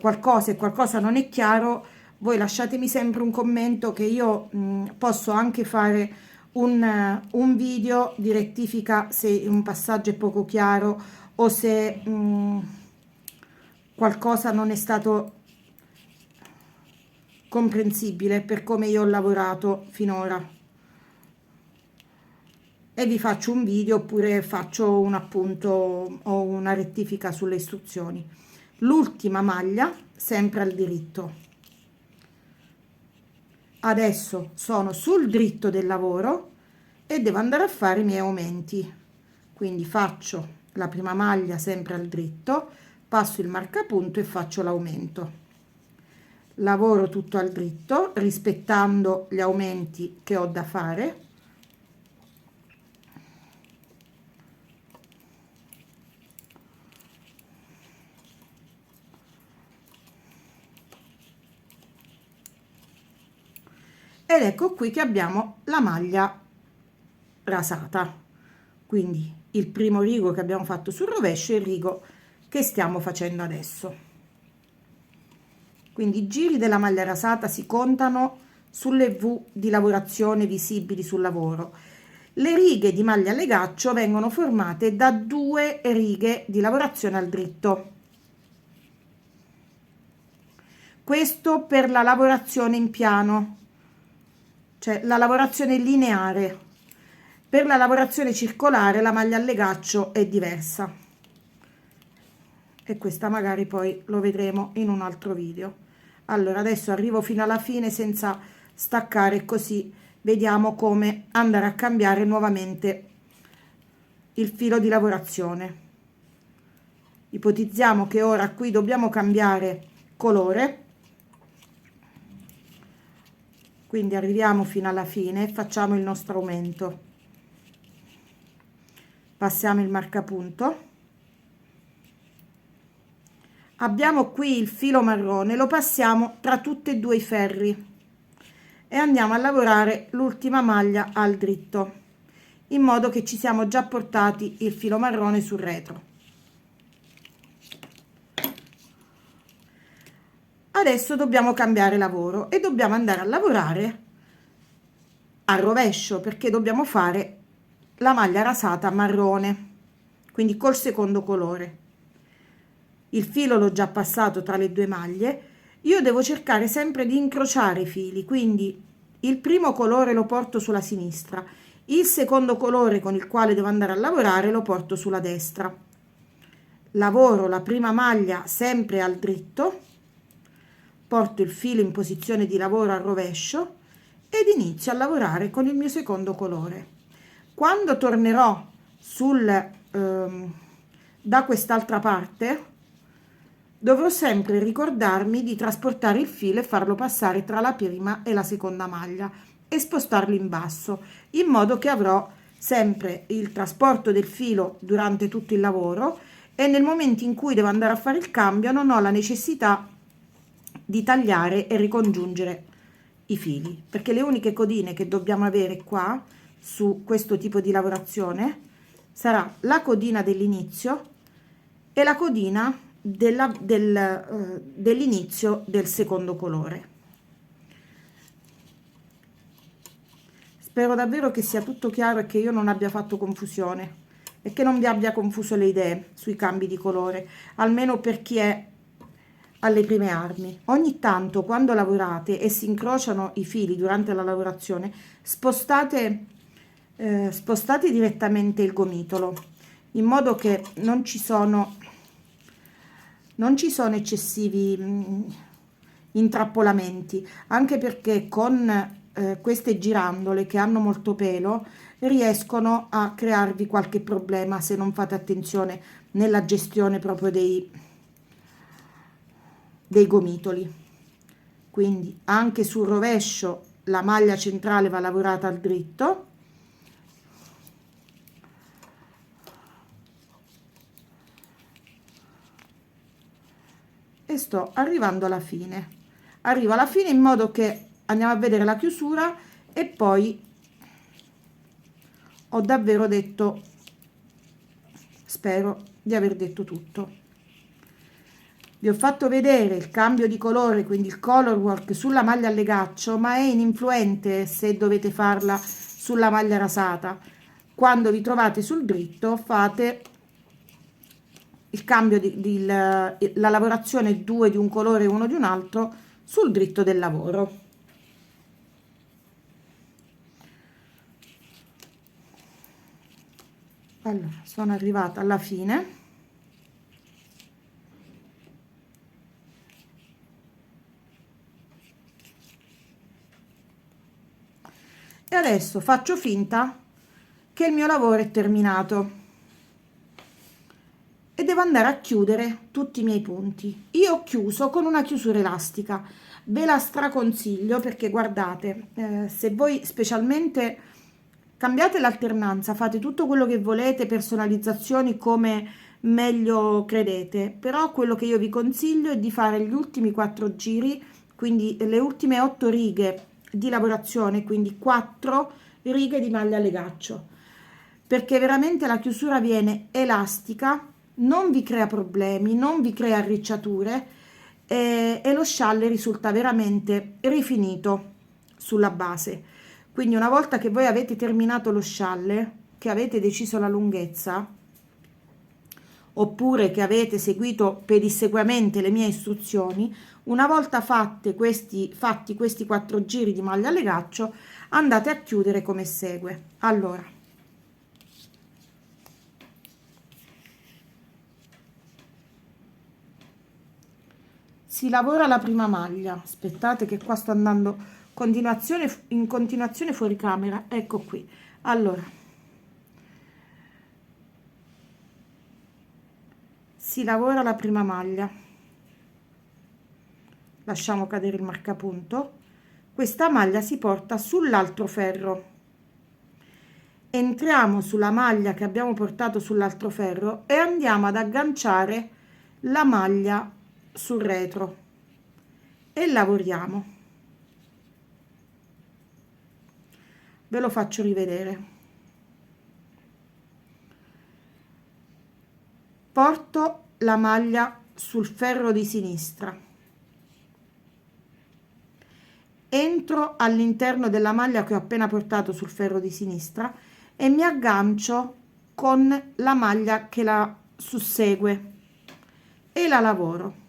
qualcosa e qualcosa non è chiaro, voi lasciatemi sempre un commento, che io posso anche fare un video di rettifica se un passaggio è poco chiaro o se qualcosa non è stato comprensibile per come io ho lavorato finora, e vi faccio un video oppure faccio un appunto o una rettifica sulle istruzioni. L'ultima maglia sempre al diritto. Adesso sono sul dritto del lavoro e devo andare a fare i miei aumenti, quindi faccio la prima maglia sempre al dritto, passo il marcapunto e faccio l'aumento. Lavoro tutto al dritto rispettando gli aumenti che ho da fare. Ed ecco qui che abbiamo la maglia rasata, quindi il primo rigo che abbiamo fatto sul rovescio e il rigo che stiamo facendo adesso. Quindi i giri della maglia rasata si contano sulle V di lavorazione visibili sul lavoro. Le righe di maglia a legaccio vengono formate da 2 righe di lavorazione al dritto. Questo per la lavorazione in piano, cioè la lavorazione lineare. Per la lavorazione circolare la maglia a legaccio è diversa, e questa magari poi lo vedremo in un altro video. Allora adesso arrivo fino alla fine senza staccare, così vediamo come andare a cambiare nuovamente il filo di lavorazione. Ipotizziamo che ora qui dobbiamo cambiare colore, quindi arriviamo fino alla fine e facciamo il nostro aumento. Passiamo il marcapunto, abbiamo qui il filo marrone, lo passiamo tra tutti e 2 i ferri e andiamo a lavorare l'ultima maglia al dritto, in modo che ci siamo già portati il filo marrone sul retro. Adesso dobbiamo cambiare lavoro e dobbiamo andare a lavorare a rovescio, perché dobbiamo fare la maglia rasata marrone, quindi col secondo colore. Il filo l'ho già passato tra le due maglie. Io devo cercare sempre di incrociare i fili, quindi il primo colore lo porto sulla sinistra, il secondo colore con il quale devo andare a lavorare lo porto sulla destra. Lavoro la prima maglia sempre al dritto, porto il filo in posizione di lavoro al rovescio ed inizio a lavorare con il mio secondo colore. Quando tornerò da quest'altra parte, dovrò sempre ricordarmi di trasportare il filo e farlo passare tra la prima e la seconda maglia e spostarlo in basso, in modo che avrò sempre il trasporto del filo durante tutto il lavoro e nel momento in cui devo andare a fare il cambio non ho la necessità di tagliare e ricongiungere i fili, perché le uniche codine che dobbiamo avere qua su questo tipo di lavorazione sarà la codina dell'inizio e la codina dell'inizio del secondo colore. Spero davvero che sia tutto chiaro e che io non abbia fatto confusione e che non vi abbia confuso le idee sui cambi di colore, almeno per chi è alle prime armi. Ogni tanto quando lavorate e si incrociano i fili durante la lavorazione, spostate direttamente il gomitolo in modo che non ci sono eccessivi intrappolamenti, anche perché con queste girandole che hanno molto pelo riescono a crearvi qualche problema se non fate attenzione nella gestione proprio dei gomitoli. Quindi anche sul rovescio la maglia centrale va lavorata al dritto e sto arrivando alla fine. Arrivo alla fine in modo che andiamo a vedere la chiusura e poi ho davvero detto, spero di aver detto tutto. Vi ho fatto vedere il cambio di colore, quindi il color work sulla maglia a legaccio, ma è ininfluente se dovete farla sulla maglia rasata. Quando vi trovate sul dritto fate il cambio la lavorazione 2 di un colore e uno di un altro sul dritto del lavoro. Allora, sono arrivata alla fine. E adesso faccio finta che il mio lavoro è terminato e devo andare a chiudere tutti i miei punti. Io ho chiuso con una chiusura elastica, ve la straconsiglio perché guardate, se voi specialmente cambiate l'alternanza, fate tutto quello che volete, personalizzazioni come meglio credete, però quello che io vi consiglio è di fare gli ultimi 4 giri, quindi le ultime 8 righe di lavorazione, quindi 4 righe di maglia a legaccio, perché veramente la chiusura viene elastica, non vi crea problemi, non vi crea arricciature e lo scialle risulta veramente rifinito sulla base. Quindi una volta che voi avete terminato lo scialle, che avete deciso la lunghezza, oppure che avete seguito pedissequamente le mie istruzioni, una volta fatti questi 4 giri di maglia a legaccio, andate a chiudere come segue. Allora, si lavora la prima maglia. Aspettate che qua sto andando in continuazione fuori camera. Ecco qui. Allora, si lavora la prima maglia, lasciamo cadere il marcapunto, questa maglia si porta sull'altro ferro, entriamo sulla maglia che abbiamo portato sull'altro ferro e andiamo ad agganciare la maglia sul retro e lavoriamo. Ve lo faccio rivedere. Porto la maglia sul ferro di sinistra, entro all'interno della maglia che ho appena portato sul ferro di sinistra e mi aggancio con la maglia che la sussegue e la lavoro.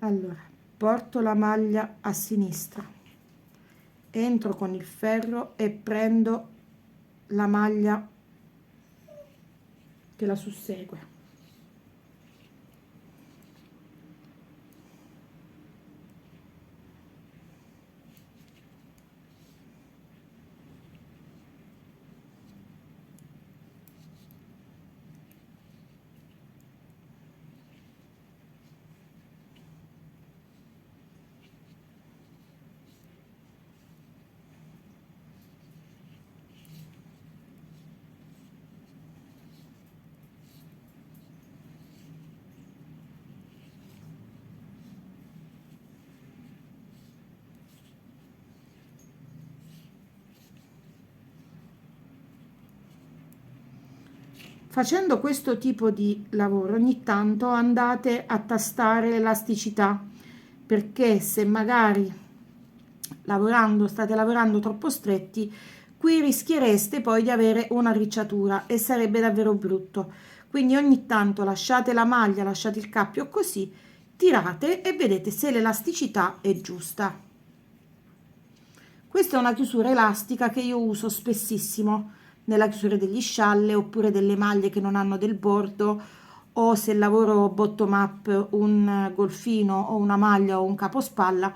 Allora, porto la maglia a sinistra, entro con il ferro e prendo la maglia che la sussegue. Facendo questo tipo di lavoro ogni tanto andate a tastare l'elasticità, perché se magari state lavorando troppo stretti, qui rischiereste poi di avere una ricciatura e sarebbe davvero brutto. Quindi ogni tanto lasciate la maglia, lasciate il cappio così, tirate e vedete se l'elasticità è giusta. Questa è una chiusura elastica che io uso spessissimo nella chiusura degli scialle oppure delle maglie che non hanno del bordo, o se lavoro bottom up un golfino o una maglia o un capospalla,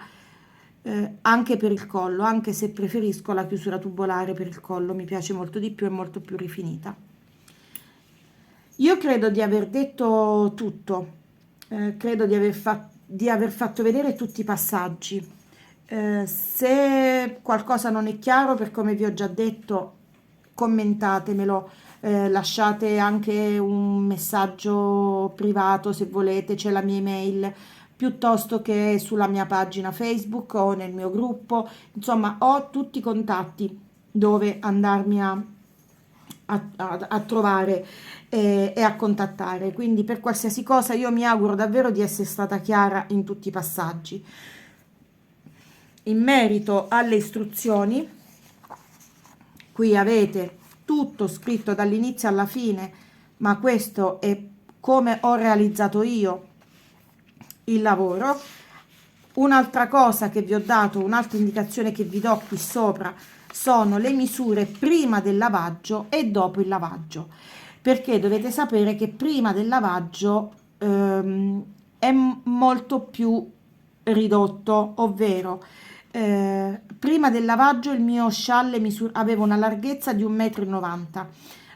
anche per il collo, anche se preferisco la chiusura tubolare per il collo, mi piace molto di più, è molto più rifinita. Io credo di aver detto tutto, credo di aver fatto vedere tutti i passaggi. Se qualcosa non è chiaro, per come vi ho già detto, commentatemelo, lasciate anche un messaggio privato se volete, c'è la mia email, piuttosto che sulla mia pagina Facebook o nel mio gruppo, insomma ho tutti i contatti dove andarmi a trovare e a contattare, quindi per qualsiasi cosa io mi auguro davvero di essere stata chiara in tutti i passaggi. In merito alle istruzioni, qui avete tutto scritto dall'inizio alla fine, ma questo è come ho realizzato io il lavoro. Un'altra cosa che vi ho dato, un'altra indicazione che vi do qui sopra, sono le misure prima del lavaggio e dopo il lavaggio, perché dovete sapere che prima del lavaggio è molto più ridotto, ovvero prima del lavaggio il mio scialle aveva una larghezza di 1,90 m,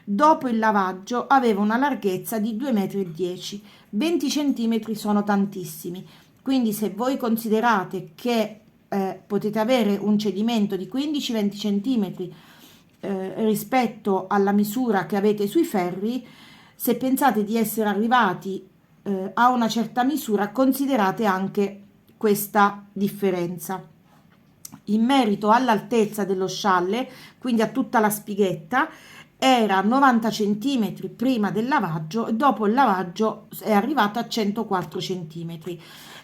dopo il lavaggio aveva una larghezza di 2,10 m, 20 cm sono tantissimi, quindi se voi considerate che potete avere un cedimento di 15-20 cm rispetto alla misura che avete sui ferri, se pensate di essere arrivati a una certa misura, considerate anche questa differenza. In merito all'altezza dello scialle, quindi a tutta la spighetta, era 90 cm prima del lavaggio e dopo il lavaggio è arrivato a 104 cm.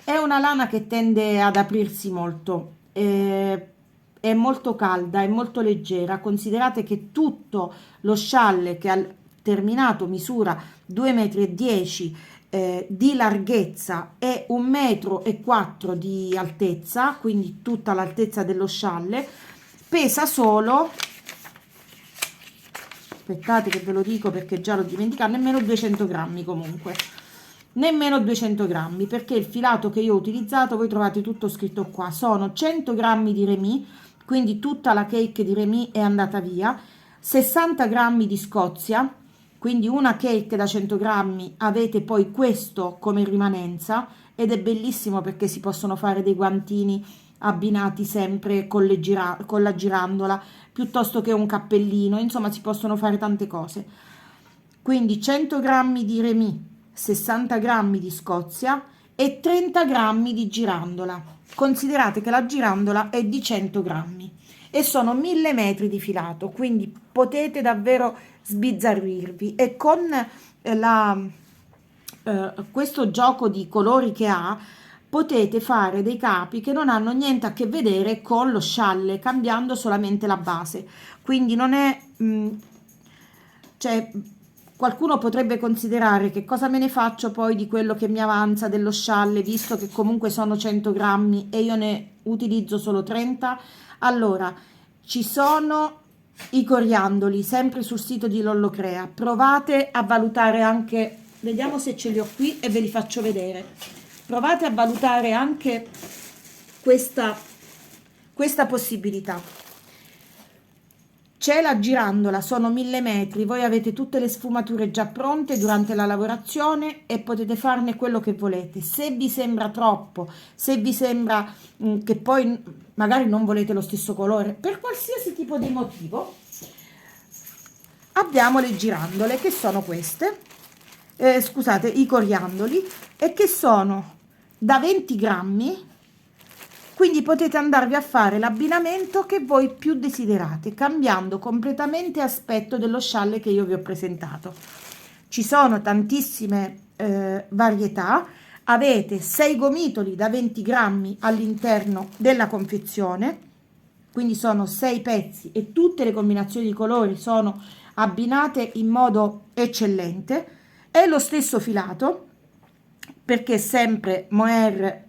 È una lana che tende ad aprirsi molto, è molto calda, è molto leggera. Considerate che tutto lo scialle che ha terminato misura 2,10 m di larghezza e 1,4 m di altezza, quindi tutta l'altezza dello scialle, pesa solo, aspettate che ve lo dico perché già l'ho dimenticato, nemmeno 200 grammi, comunque nemmeno 200 grammi, perché il filato che io ho utilizzato, voi trovate tutto scritto qua, sono 100 grammi di Remy, quindi tutta la cake di Remy è andata via, 60 grammi di Scozia, quindi una cake da 100 grammi, avete poi questo come rimanenza, ed è bellissimo perché si possono fare dei guantini abbinati sempre con la girandola, piuttosto che un cappellino, insomma si possono fare tante cose. Quindi 100 grammi di Remy, 60 grammi di Scozia e 30 grammi di girandola. Considerate che la girandola è di 100 grammi e sono 1000 metri di filato, quindi potete davvero sbizzarrirvi. E con questo gioco di colori che ha, potete fare dei capi che non hanno niente a che vedere con lo scialle, cambiando solamente la base. Quindi non è, cioè, qualcuno potrebbe considerare che cosa me ne faccio poi di quello che mi avanza dello scialle, visto che comunque sono 100 grammi e io ne utilizzo solo 30. Allora, ci sono i coriandoli, sempre sul sito di Lollocrea. Provate a valutare anche, vediamo se ce li ho qui e ve li faccio vedere. Provate a valutare anche questa possibilità. C'è la girandola, sono 1000 metri, voi avete tutte le sfumature già pronte durante la lavorazione e potete farne quello che volete. Se vi sembra troppo, se vi sembra che poi magari non volete lo stesso colore, per qualsiasi tipo di motivo, abbiamo le girandole che sono queste, scusate, i coriandoli, e che sono da 20 grammi. Quindi potete andarvi a fare l'abbinamento che voi più desiderate, cambiando completamente aspetto dello scialle che io vi ho presentato. Ci sono tantissime varietà. Avete 6 gomitoli da 20 grammi all'interno della confezione, quindi sono 6 pezzi e tutte le combinazioni di colori sono abbinate in modo eccellente. È lo stesso filato, perché sempre mohair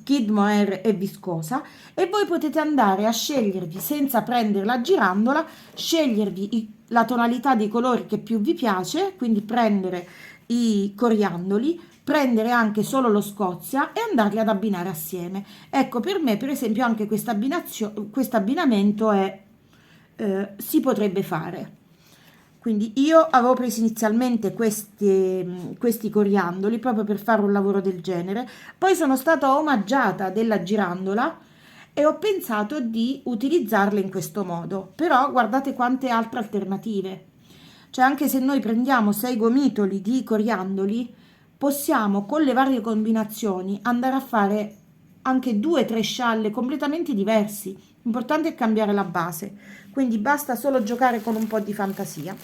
kid mohair e viscosa, e voi potete andare a scegliervi, senza prendere la girandola, scegliervi la tonalità di colori che più vi piace, quindi prendere i coriandoli, prendere anche solo lo Scozia e andarli ad abbinare assieme. Ecco, per me per esempio anche questo abbinamento si potrebbe fare. Quindi io avevo preso inizialmente questi coriandoli proprio per fare un lavoro del genere, poi sono stata omaggiata della girandola e ho pensato di utilizzarle in questo modo. Però guardate quante altre alternative. Cioè, anche se noi prendiamo 6 gomitoli di coriandoli, possiamo con le varie combinazioni andare a fare anche 2-3 scialle completamente diversi. L'importante è cambiare la base, quindi basta solo giocare con un po' di fantasia.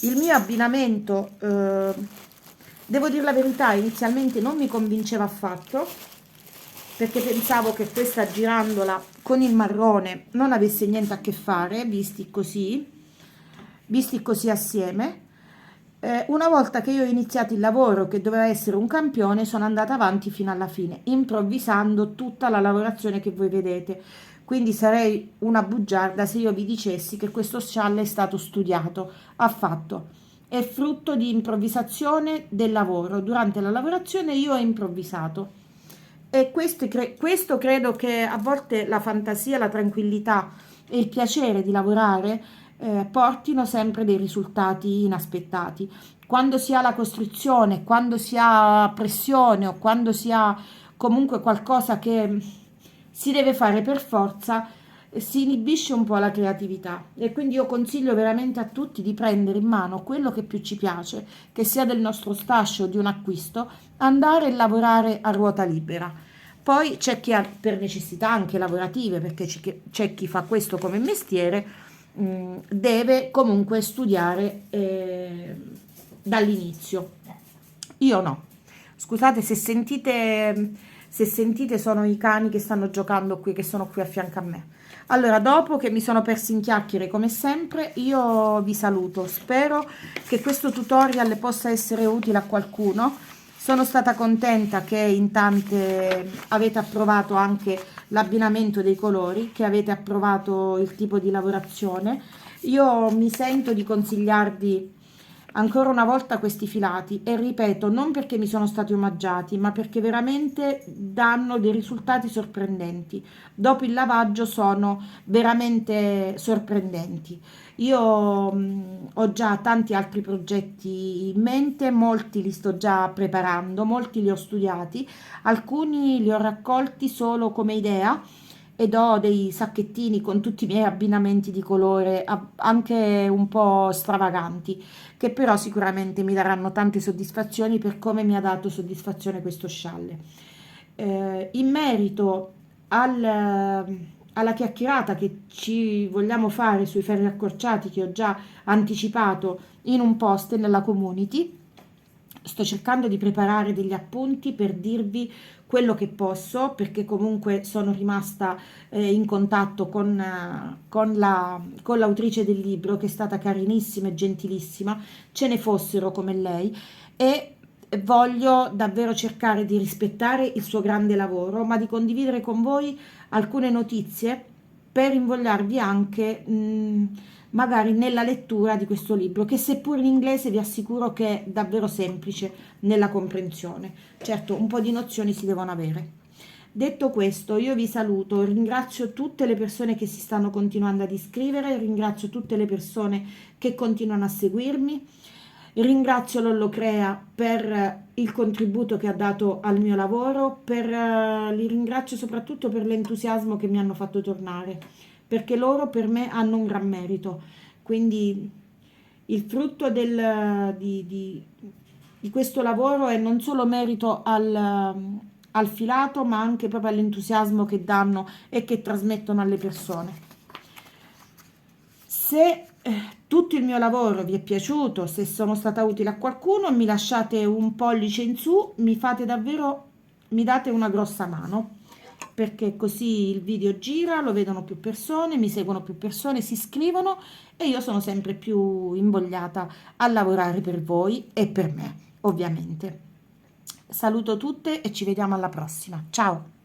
Il mio abbinamento, devo dire la verità, inizialmente non mi convinceva affatto, perché pensavo che questa girandola con il marrone non avesse niente a che fare, visti così assieme. Una volta che io ho iniziato il lavoro, che doveva essere un campione, sono andata avanti fino alla fine, improvvisando tutta la lavorazione che voi vedete. Quindi sarei una bugiarda se io vi dicessi che questo scialle è stato studiato affatto. È frutto di improvvisazione del lavoro. Durante la lavorazione io ho improvvisato. E questo credo che a volte la fantasia, la tranquillità e il piacere di lavorare portino sempre dei risultati inaspettati. Quando si ha la costruzione, quando si ha pressione o quando si ha comunque qualcosa che si deve fare per forza, si inibisce un po' la creatività. E quindi io consiglio veramente a tutti di prendere in mano quello che più ci piace, che sia del nostro stascio o di un acquisto, andare e lavorare a ruota libera. Poi c'è chi ha per necessità anche lavorative, perché c'è chi fa questo come mestiere, deve comunque studiare dall'inizio. Io no. Scusate se sentite sono i cani che stanno giocando qui, che sono qui a fianco a me. Allora, dopo che mi sono persi in chiacchiere come sempre, io vi saluto. Spero che questo tutorial possa essere utile a qualcuno. Sono stata contenta che in tante avete approvato anche l'abbinamento dei colori, che avete approvato il tipo di lavorazione. Io mi sento di consigliarvi ancora una volta questi filati e ripeto, non perché mi sono stati omaggiati, ma perché veramente danno dei risultati sorprendenti. Dopo il lavaggio sono veramente sorprendenti. Io ho già tanti altri progetti in mente, molti li sto già preparando, molti li ho studiati, alcuni li ho raccolti solo come idea ed ho dei sacchettini con tutti i miei abbinamenti di colore, anche un po' stravaganti, che però sicuramente mi daranno tante soddisfazioni per come mi ha dato soddisfazione questo scialle. In merito alla chiacchierata che ci vogliamo fare sui ferri accorciati, che ho già anticipato in un post nella community, sto cercando di preparare degli appunti per dirvi quello che posso, perché comunque sono rimasta in contatto con l'autrice del libro, che è stata carinissima e gentilissima, ce ne fossero come lei, e voglio davvero cercare di rispettare il suo grande lavoro, ma di condividere con voi alcune notizie per invogliarvi anche magari nella lettura di questo libro, che seppur in inglese vi assicuro che è davvero semplice nella comprensione. Certo, un po' di nozioni si devono avere. Detto questo, io vi saluto, ringrazio tutte le persone che si stanno continuando ad iscrivere, ringrazio tutte le persone che continuano a seguirmi, ringrazio Lollo Crea per il contributo che ha dato al mio lavoro, li ringrazio soprattutto per l'entusiasmo che mi hanno fatto tornare, perché loro per me hanno un gran merito. Quindi il frutto di questo lavoro è non solo merito al filato, ma anche proprio all'entusiasmo che danno e che trasmettono alle persone. Se tutto il mio lavoro vi è piaciuto, se sono stata utile a qualcuno, mi lasciate un pollice in su, mi fate davvero, mi date una grossa mano, perché così il video gira, lo vedono più persone, mi seguono più persone, si iscrivono e io sono sempre più invogliata a lavorare per voi e per me, ovviamente. Saluto tutte e ci vediamo alla prossima. Ciao!